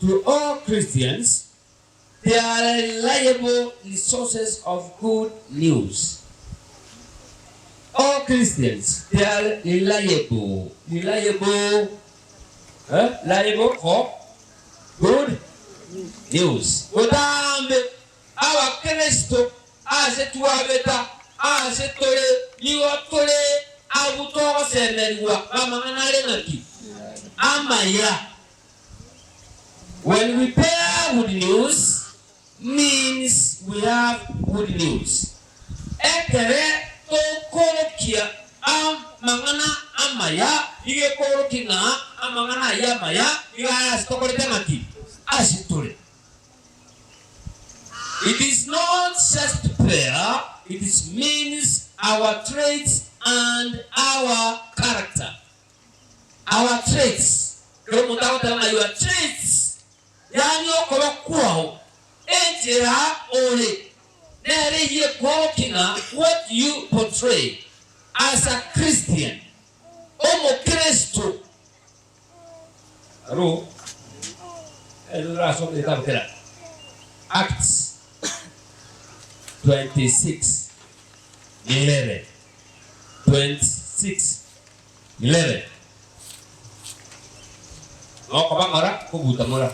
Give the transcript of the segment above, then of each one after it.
to all Christians, they are reliable resources of good news. All Christians, they are reliable for good news. Udambe awa Kristo azetuabeta azetole niwatole abuto semeriwa mamangana ngaki amaya. When we bear good news, means we have good news. Ekere to korokia mangana amaya ige korokina amangana yamaya iga stokorete ngaki asitole. It is not just prayer, it is means our traits and our character. Our traits. Your traits. Yani okoba kwao. Entera ole. Nere ye kwokina what you portray as a Christian. Omo Kristo. Aro. Acts 26:11. 26:11. Oh, kabang ora, kubuta mo ra.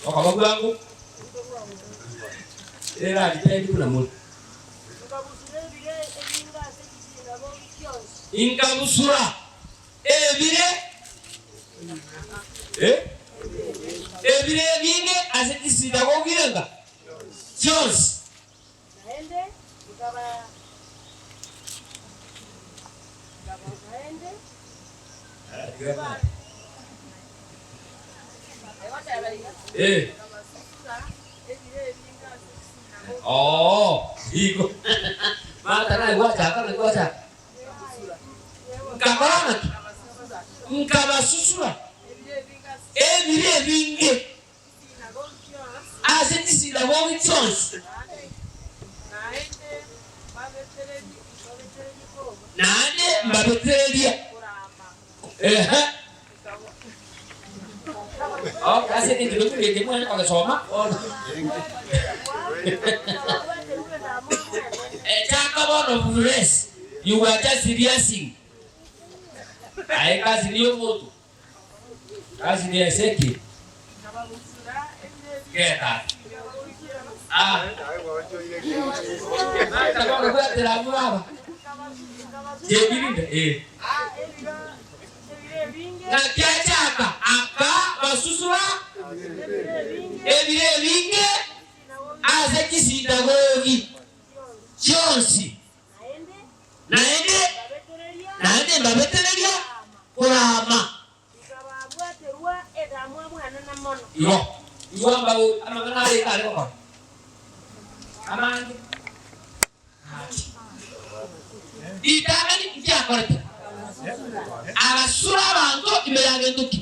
Oh, kabang blanco. Era di pedi pula mul. Inka busura. Ebire vinge asekisida ko girenga. Jones. Naende ukaba oh, iko. Mata na gua Ngabana. Ngabasusura. Ebire vinge. Asekisida ko Jones. Nade mbabetelia. Oh, kasih ini dulu dia mau pakai soma. Cakap orang bules. You are just seriusing. Ayah kasih dia foto. Kasih dia seki. Kita. Kalau kita tidak apa. Jadi ni Nakiachaka aka basusura ebire binge azekisida gogi Jonsi naende mbabetereria kurama yo iwamba amagana ari kale ko amangi itagani ikyakorete abasura abantu imbere y'agenduki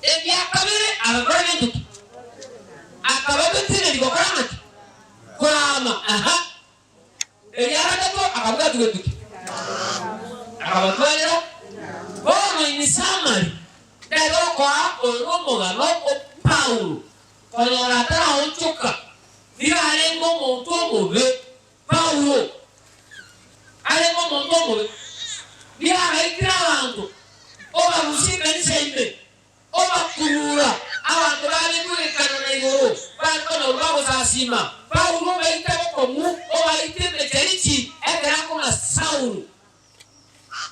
ebyakabere abagore genduki akababetire ligokora kurama aha ebyarato akabuga tugenduki akabatwalira bono ni samari dero kwa oromogano o Paulo onora tara onchuka dirare ngo monto mobe Paulo ale ngo monto mobe dia haikirando oba musika nisembe oba kurura abantu bali kurekana na igoro batono babo sasima Paulo baita ko mu oba itebe terichi ekera ko na Saulo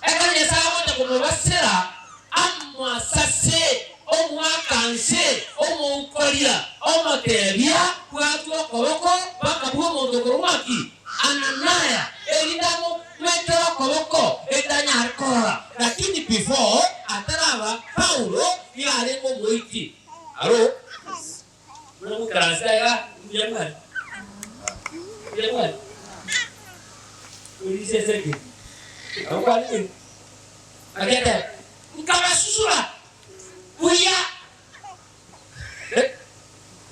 ekanya sawo ta ko basera amwa sase omwa kanse omo ukoria omo tebia kwatu okoboko bakabuo mondo korumaki Ananaya elindamo metero koloko edanya arkora lakini before ataraba Paulo yale ngo moiti aro mwana kansaya mjamani ulise seke akwani ageta ukaba susura uya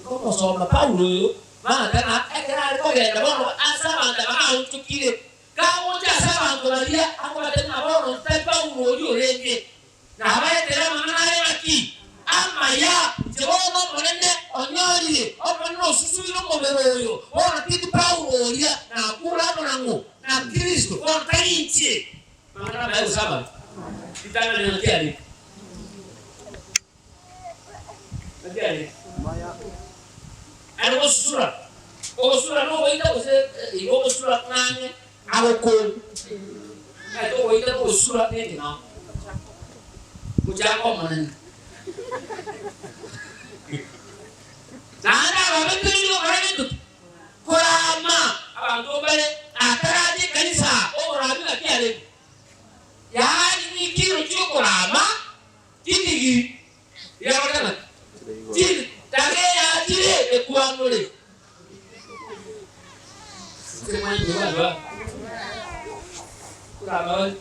como soma Paulo Maka ekera ko genda bono asaba ndaba untukire kawo ja asaba ndolalia ako batena bono tepa uwoyo renge na abayetera manare maki amaya jebono monene onyori opano susubiro moberoyo ona titi Paulo ya na kula nango na Kristo ona tainche mara bayo saba kitana ni natiari maya ano osura no waita ose igo osura nane aboko ayo waita osura nene na mujako monene nana babetiri yo karendo kurama abantu bale ataraje kanisa orabi akiale yani ni kiro chukurama kitigi ya wakana tiri tage ya tiri ekuanole semua juga kurama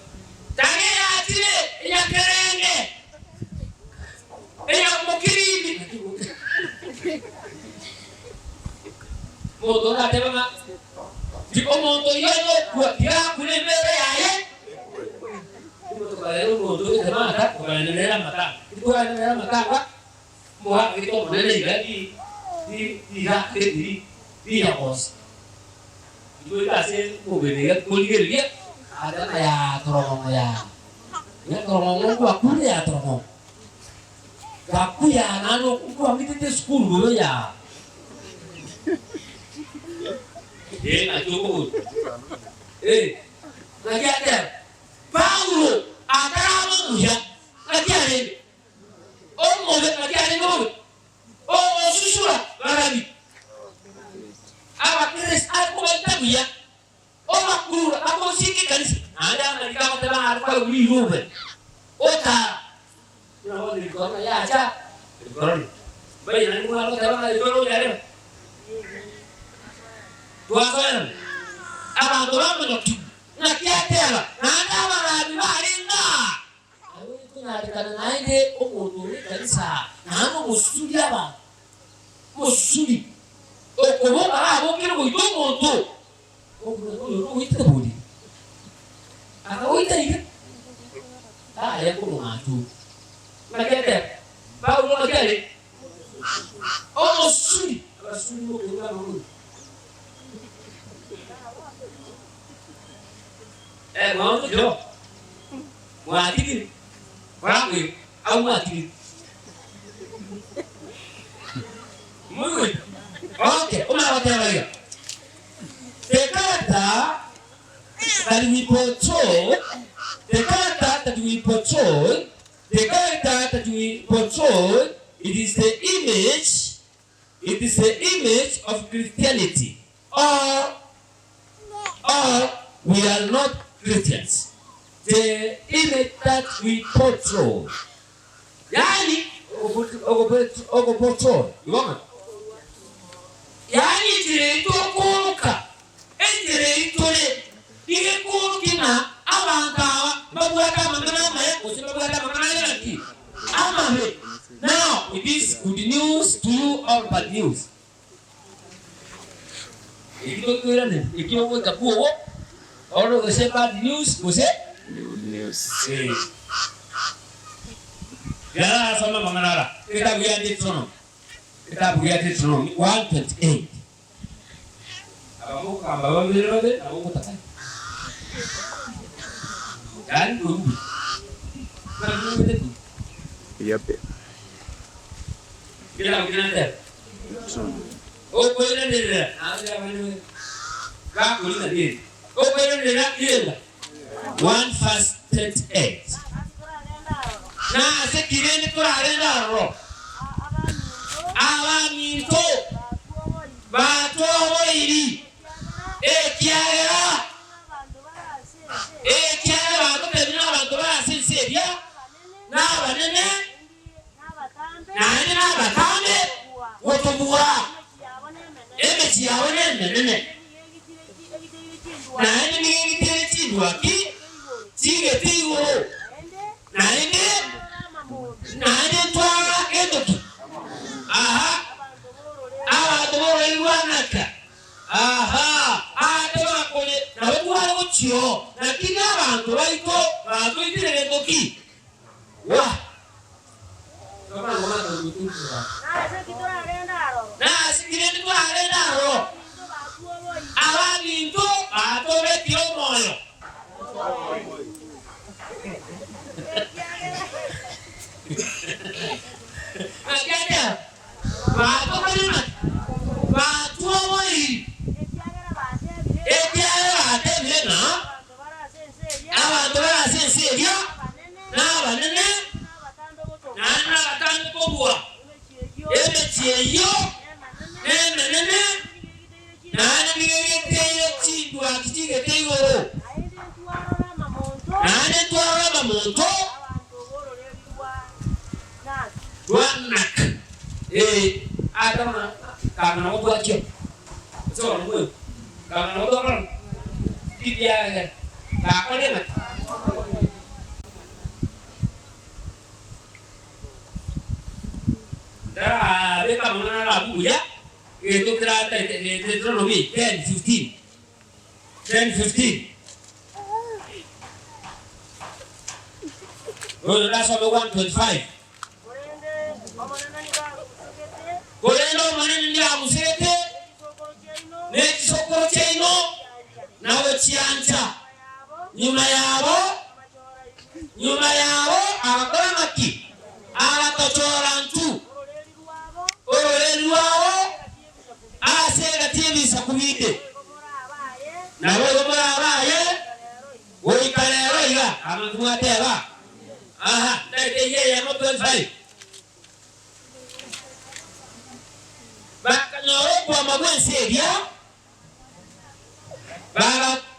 tage ya tiri ya kerenge ya mukiri moto na tema tipo moto yano dia kule mbele yaye moto kale moto tema ada kuanelea mata itu kuanelea mata moa itu monele lagi di hapus itu kasih mobilnya kuliger dia ada ya terong ya terong aku ya terong aku ya nanu aku ambil di sekolah dulu ya na cukup lagi ada Paulo atarama ya lagi ada mobil lagi ada mobil susura lagi apa Chris aku bantu ya aku sikit kan ada lagi kamu telah ada beli mobil ta kenapa di koran ya aja di koran bayi nanti mau telah di koran ya dua kali, apa tuh menurut nak kiatela, nada mana dibarinda. Ayo itu nari karena naide, tuh dari sah, nama musuli apa? Musuli. Kamu apa kira itu tuh? Itu boleh. Aku itu ingat. Ya aku ngadu. Nak kiatela, baru lagi ada. Musuli. Musuli mau keluar dulu. Mau tu jauh, mau hati ni, aku hati. Mui, okay, umar apa lagi? Dekata tadi wipocoi, it is the image of Christianity, or we are not Christians. The image that we portray. Yani, portray. Yani direito kuruka. Direito le kurukina abanga babuata mangana maye babuata mangana lagi. Amame. Now, it is good news to you or bad news. Ikio kirane, ikio mo kapuo. Orang kese bad news, kese news. Ya sama mengenara. Kita buat di sana. 128. Kamu kamu bilang apa? Kamu tak tahu. Dan tunggu. Iya be. Kita nanti. Oh boleh nanti. Ada apa ni? Kau boleh nanti. Oh, wait a minute, 1:38. Nah, sekiranya itu ada roh. Awamito, batu ini, kiara batu terima batu berhasil sedia. Nah, mana? Nah, ini apa? Kami, waktu buah. Mesti awalnya mana? Nah ini kita cium lagi, cium tidur. Nah ini tuara itu. Ada orang luar nak. Ada orang kulit. Nah luar ucio. Nah kita bantu itu dari toki. Wah, Kama ngoma tulitunza. Na sikile tu arendaro. Abani ndo atore tio moyo. Agada. Bato kalima. Bato woi. Ekiara atende na. Abantu barasenseria. Na banene. Na batande kobwa. Emecheyo. Nene. Nana nigeye chindwa kijige teyo. Nana twara mamonto. Wanak. Adama kana obo akyo. So ngo. Kana obo kan. Dia ka kone na. Dah beka mana labu ya. Itu kira Deuteronomy 10:15. Oh, that's over 125. Koreno maneno ya musete. Neki sokoro cheino. Nawe chianja. Nyuma yabo abakora maki. Abatochora ntu. Orelu wabo. Asega TV sakubide. Nawe gomara abaye. Woi kalero iga. Amakumateba. Aha, ndeke yeye mo 25. Bakanyoro kwa mabwenseria.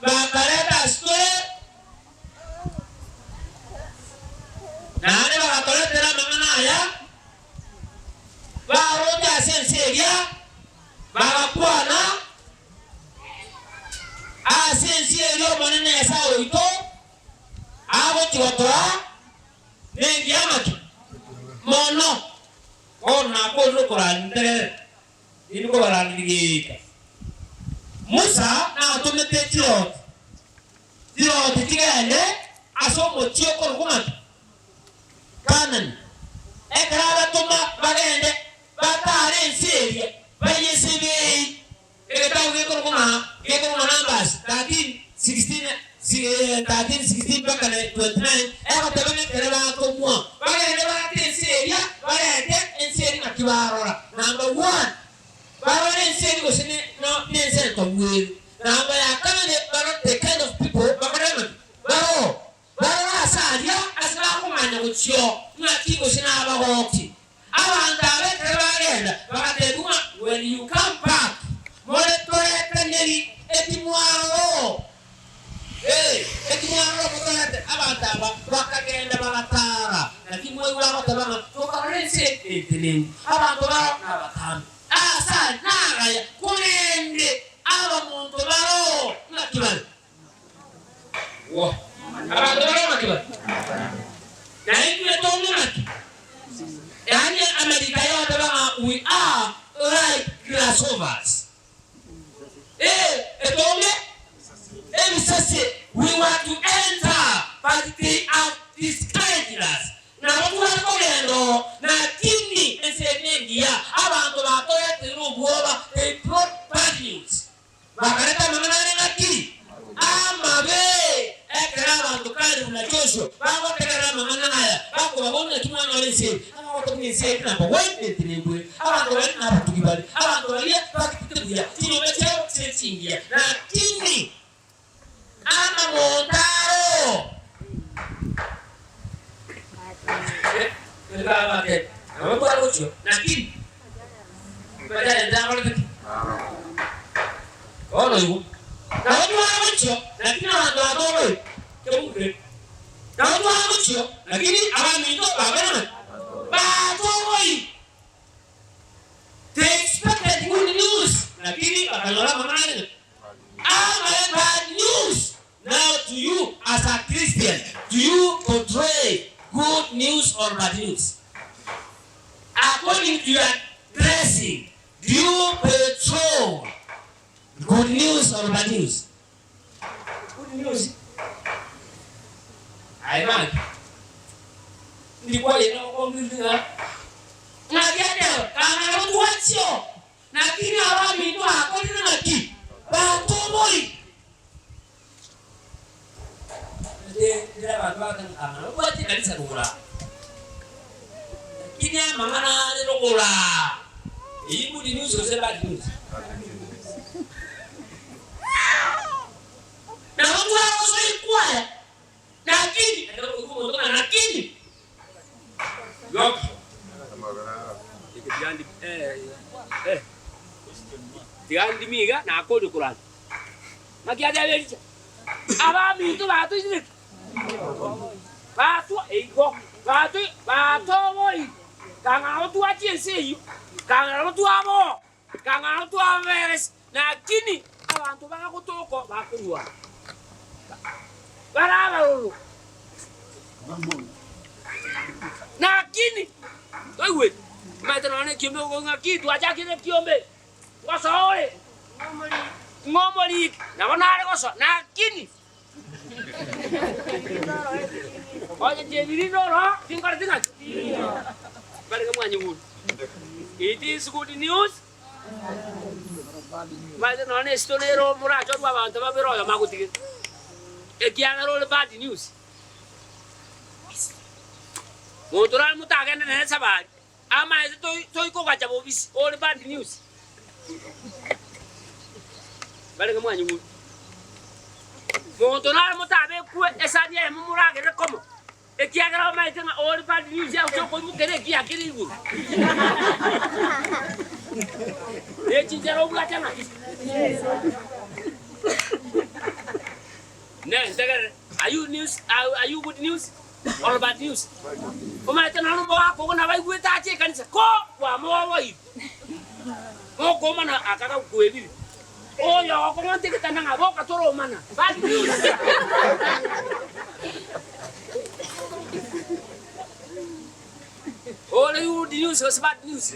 Bakaleta story. Nane bakaleta na mangana ya. Baroja senseria. Bakwana. Asenserio manene ya sawo ito. Abo tiwatoa. Nengi amaki. Mono. Ona kono korandere. Ini ko barangika. Musa na atumete Tirot tigende asomo chioko rukumati. Kanan. Ekraba tuma bagende batare nseria. Bayesibi. Ekatawu gekoma numbers 13 16 baka 29. Ekatabene kereba tomwa. Bagende batare nseria. Bagende enseri na kibarora. Number 1. Barone nseri go sene no nense to will. Number ya kama ne baro the kind of people bakarema. Baro asadia asaba kumanya kuchio. Ngati go sene abahoki. Abanta bekeragenda bakatebuma when you come back. Mole toye kaneri etimwaro. Etimwaro bakate abanta bakagenda bakatara. Nakimwe wala tabanga tokarense etene. Abantu baro nabatana. Asa nagaya kunende aba muntu baro nakibali. Wo. Abantu baro nakibali. Na hiyo tongo naki. Yani America yote bana we are like grasshoppers. Etonge. We want to enter but they are discouraged us. Na watu wanakoendo na kini ensemendia abantu batoya tirubuoba they brought bad news. Bakareta manane naki amabe ekera abantu kandi unachosho bako tekera manana bako babona kimwana walense abantu kunise na bwende tinebwe abantu bali na tukibali abantu bali bakitibuya tino betero tsingia na kini ama montaro Nggak pakai, kamu baru lucu, nakin, baca jangan lagi. Oh loh, kamu cuma lucu, nakin orang tua loh, kamu keren. Kamu cuma lucu, nakin orang itu apa namanya? Batu boy. They expected good news, nakin kalau orang mana ni? Bad news. Now to you as a Christian, do you portray good news or bad news? According to your dressing, do you portray good news or bad news? Good news. I want. Hindi ko yan ako kung hindi na. ngagende kana tuachio nakini awami ndo akoni ngaki batomoi ndira bantu bakana ubati kanisa rugura kini mangana rugura iyi muri news yose bad news na watu wao sio kwaya lakini yok Tiandi miga na akodi Quran. Makiada bericha. Abami itu batu ini. Batu ego. Batu moi. Kanga tu achi enseyo. Kanga tu amo. Kanga tu averes. Na kini abantu bakutoko bakulwa. Baraba lulu. Na kini. Wewe. Matrone kiombe ngaki tu acha kile kiombe. Wasole ngomoli na wanare koso na kini oje jebiri no tingkar tinga bari kamu anjung it is good news mas no ne stonero mura chot baba ntaba bero ya maguti e kiana ro bad news motoral mutaga ne sabari ama esto toy ko gacha bobis all bad news bale kamu anyu motonar mutabe ku esani e mumurage rekomo e kiagara mai tena all bad news ya ko mu kere ki akiri gu e chinjero bula tena ne ndagar ayu news ayu good news all bad news kuma tena no ko na bai ku ta che kanisa ko wa mo wa yi mo ko mana akaka kuebi o yo ko ngonte kita nanga boka toro mana bad news o le you the news was bad news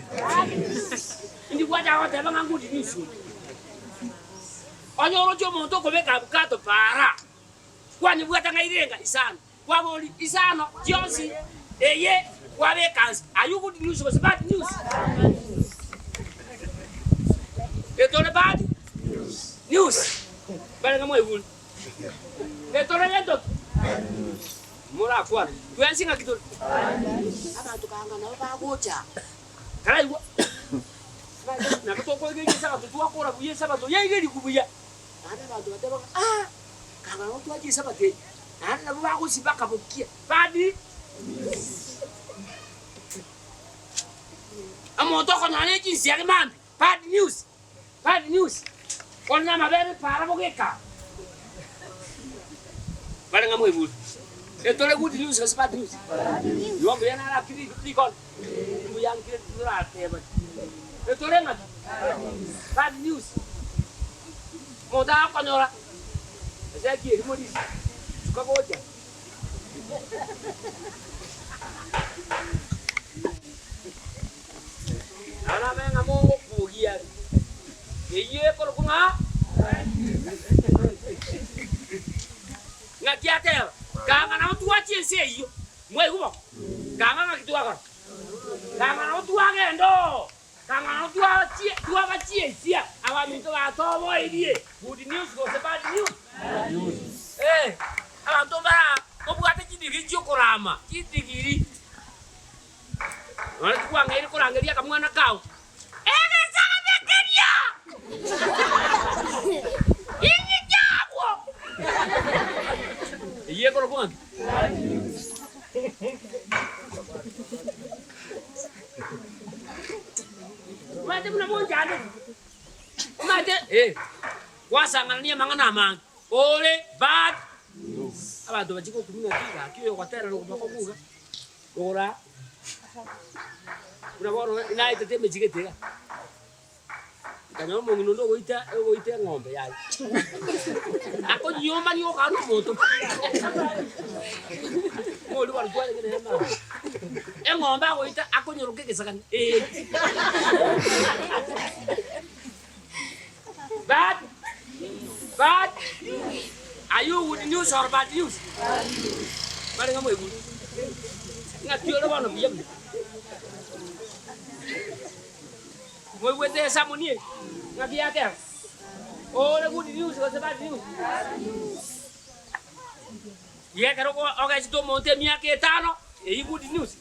ndi kwa jawa te banga good news onyo ro jomo to ko be ka to para kwani bwata ngairenga isano kwa boli isano jonsi eye kwa be kans are you good news was bad news Ketone bad news. Bale kamu ibul. Ketone ngetok. Mura kwa. Tuansi ngakitu. Apa tukanga na ba gocha. Kala iwo. Na kutoko ngeke saka tuwa kora buye saba to yeye ngeli kubuya. Ana ba to bateba kanga no tuwa ji saba te. Ana ba ko sibaka bokia. Badi. Amo to kono ne ji siari man. Bad news. Bad news. Kona mabere para bogeka. Bale ngamu ibul. Etole good news was bad news. Yo be na la kiri dikon. Mu yang kiri dura teba. Etole ngat. Bad news. Moda konora. Esa kiri mo di. Suka goja. Ana be ngamu bugia. Iye kalau kunga, ngakia teh, kangen nama tua cie sih, mau ibu bang, kangen ngaki tua kan, kangen nama tua ngendo, kangen nama tua cie sia, awak minta atau mau ini, good news gak sebab news, awak tuh bara, kau buat aja di video korama, di kiri, mana tua ngiri korang dia kamu anak kau. Ini jago. Iya kalau bukan. Macam mana mau jadi? Macam wasangannya mangan amang. Oleh bad. Apa tu macam kau kumina tiga. Kau kata orang kau buka. Ora. Berapa orang? Ini itu dia macam itu. Kanyo mo ngundo oita ngombe yai. Ako nyoma ni okano moto. Mo lu war kwa ngene hema. Ngombe oita ako nyoroke kesakan. Bad. Ayu good news or bad news? Bale ngamu ibu. Ngatio lo bano biyam. Moi wete samoni. Ngaki yake. Oh, the good news was bad news. Ye karo ko oga sito monte miaka tano. E good news.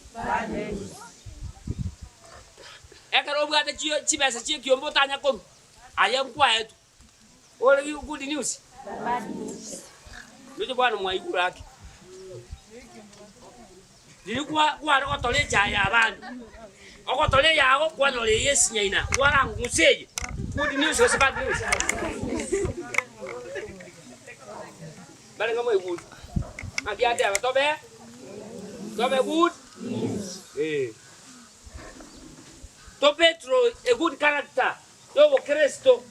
E karo bugata chibesa chi kiombo tanya kom. Aya kwaetu. Oh, the good news. Ndio bwana mwaikura yake. Nilikuwa kwa tole jaya abantu. Oko tole yago kwa nole yesinya ina. Kwa nguseje. Good news was bad news. Bale ngamo good. Magi ada tobe. Tobe good. To Petro a good character. Yo Kristo.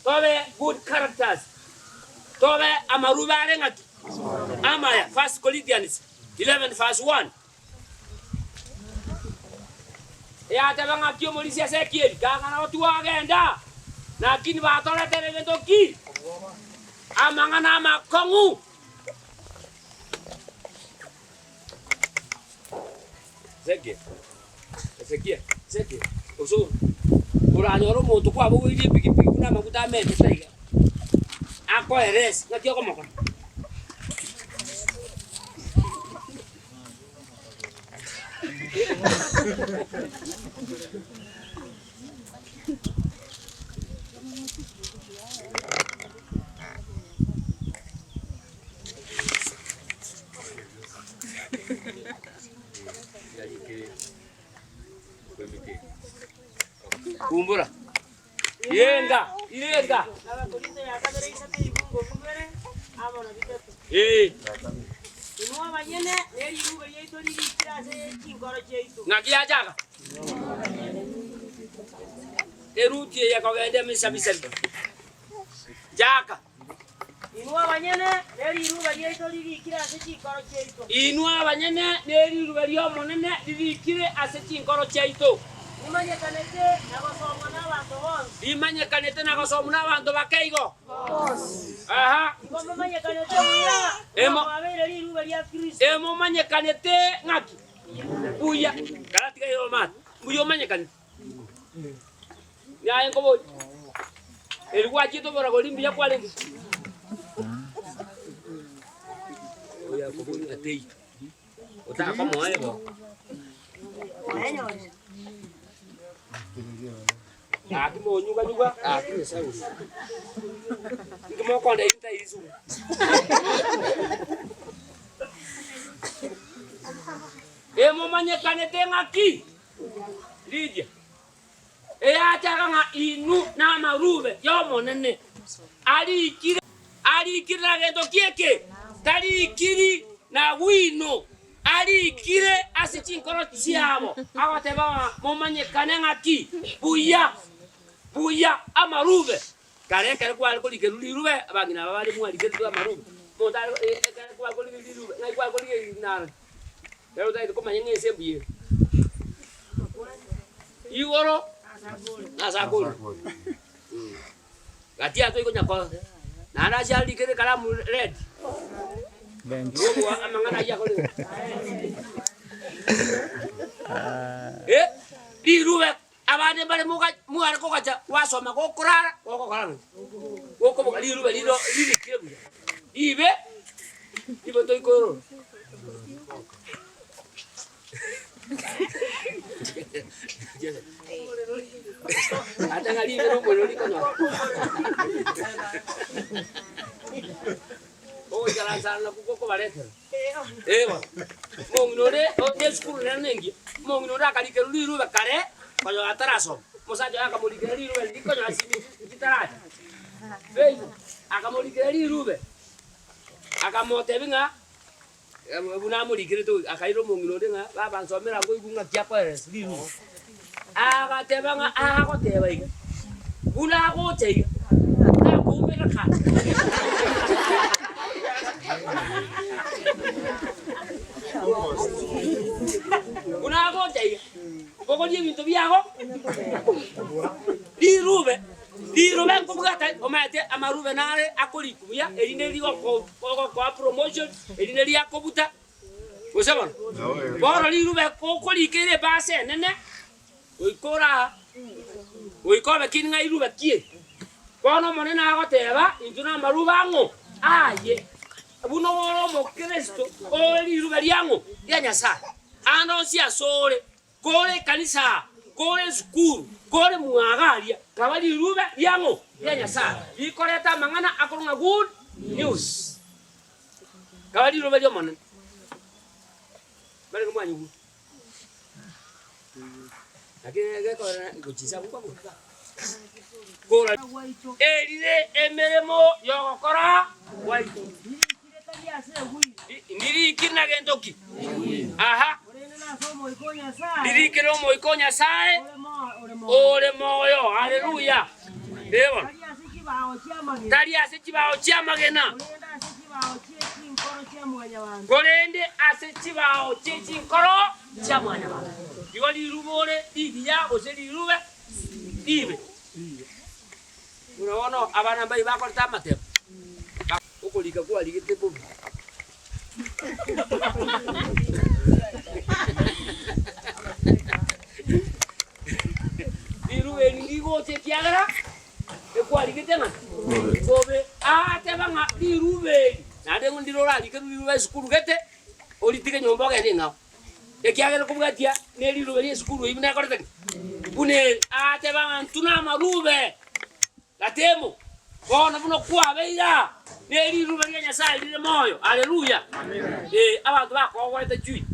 Tobe good characters. Tobe amarubare ngati. Amaya 1 Corinthians 11 verse 1. Ya tabanga kio molisi Ezekiel gangana watu wagenda. Na kini batole televento ki. Amangana makongu. Ezekiel. Oso. Uranyoro moto kwa bo ili pikipiki kuna makuta mende taiga. Ako eres, ngati ko moko. Kumbura. Yenga. Inua banyene neri ruga yeito lili kirase kinkoro cheito. Ngakia jaga. Eruti ya kawende misabisendo. Jaga. Inua banyene neri ruga yeito lili kirase kinkoro cheito. Inua banyene neri ruga lio monene lili kire ase kinkoro cheito. Imanyekanete nagosomwa n'abantu bonse. Imanyekanete nagosomwa n'abantu bakeigo. Aha. Ngoma manyekanete buya. Emo abere liruga lya Kristo. Emo manyekanete ngaki. Buya. Galati kayo mat. Buyo manyekanete. Nyaye ngobo. Elwa chito bora golimbia kwa lengi. Oya kubuni atei. Otaka kama wewe. Akimo nyuga. Akimo sawu. Ngimo konda inta izu. Emo manyekanete ngaki. Lidia. Ataka nga inu na marube yo monene. Ali kiri na gendo kieke. Tali kiri na wino. Ali kire asichinkoro chiamo. Awateba momanyekane ngaki. Buya amarube. Kare kwa kolike lirube abangina babali mwalike tu amarube. Motari kwa kolike lirube. Ngai kwa kolike nara. Lero dai ko manyenge sembiye. Iworo asakulu. Gatia to iko nyako. Nana shali kire kalamu red. Yo amangana ya kolike. Lirube abane bale muga ko kacha wasoma ko kurara ko karana ko boka lirube lilo kire. Ibe to iko ada ngali no boleh kono. Oh jalan sana ko barete. Ewa. Mongnore o neskuru nanengi. Mongnore akali keruliru bakare koyo ataraso. Mosajo akamuli keruliru ndiko nyasimi kitara. Bei akamuli keruliru be. Akamote binga buna muri kireto akairo mongnore nga baba nsomera ngo igunga kyapa liru. Agatebanga agoteba iga. Buna gote. Na kumbera ka. Buna gote. Boko die bintu biago. Lirube nkubugata omate amarube nare akoli kumya eline ligo ko promotion eline li akobuta. Osabona. Bora lirube ko koli kere base nene. Oikora Uikobe kininga iruba kie. Kono monena agoteba intuna maruba ngo. Aye. Buno mo Kristo oli iruba lyango ya Nyasaye. Ano si asore. Kole kanisa, kole skuru, kole muagalia. Kabali iruba lyango ya Nyasaye. Ikoleta mangana akolunga good news. Kabali iruba lyo monena. Bale kumwanyu. Lakini kora kuchisa kwa kwa. Kora elile emeremo yokora waito. Ndiri kina gendoki. Aha. Ndiri kero moikonya sae. Ore moyo. Haleluya. Ewa. Tari asechibao chia magena. Golende asechibao chinkoro chia mwana wa. Iwali rubore igiya oseli rube ibe. Unaona abana bai bako tamate. Ukolika kwa ligete bobu. Irube ngigo chekiagara. Kwa ligete na. Bobe atebanga irube. Nade ngundiro ligete irube skulu gete. Olitike nyombo gete ngao. Ekiagera kubugatia neli rube ni skulu ibina korete. Une atebanga ntuna marube. Latemo. Bona buno kwa beira. Neli rube ni Nyasaye lile moyo. Haleluya. Amen. Abantu bako wete chui.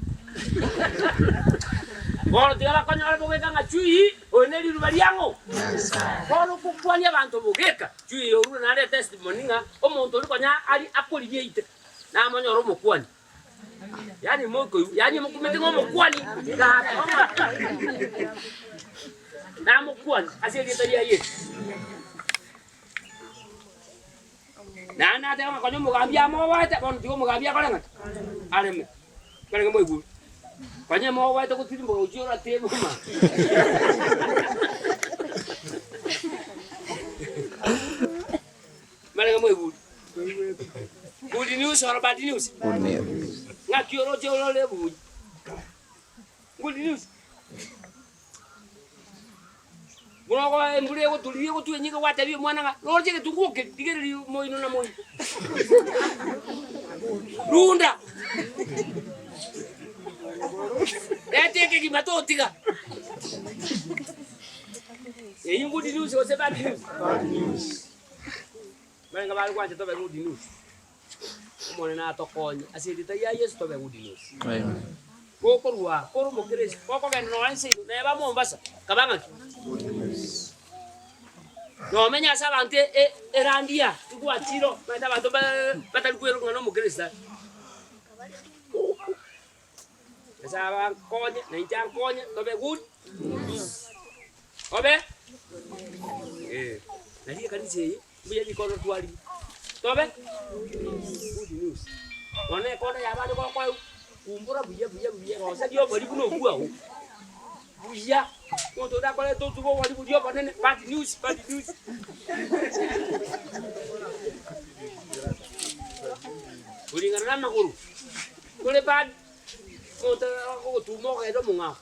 Bona tigala konya bogeka nga chui, o neli rube lyango. Bona kukwanya abantu bogeka. Chui oruna nale testimony nga omuntu likonya ali akolibye ite. Na monyoro mokwani. Yani moko, yani mukumete ngomokwani. Na mokwani, asili talia yetu. Na tega konyo mugambia mo wate kon tigo mugambia kolenga areme kolenga mo igu konyo mo wate ko tirimbo ujora tebo ma malenga mo igu good news or bad news ngakioro jolo lebu good news Mwana kwa mbule ko tuliye ko tuye nyika wate bi mwana nga lorje ke tunguke digeri moino na moino Runda Eteke ki matotika Yingu di news o se bad news Mwenga bali kwanje tobe good news Mwana na tokonye asidi ta ya Yesu tobe good news Amen Koko ruwa koro mo Kristo koko ga no anse ne ba mo mbasa kabanga No menya sabante erandia tukwa tiro bata bantu batalikuero ngano mo Kristo Esa konya na inja konya tobe good Obe Na hiyo kanisa hii mbuya ni kono twali tobe good news One kono ya bado kwa kumbura buya kosa dio bali kuno kuwa buya moto da kole to tugo wali budio banene bad news Uringana na makuru kole bad moto ko tumo ga do munga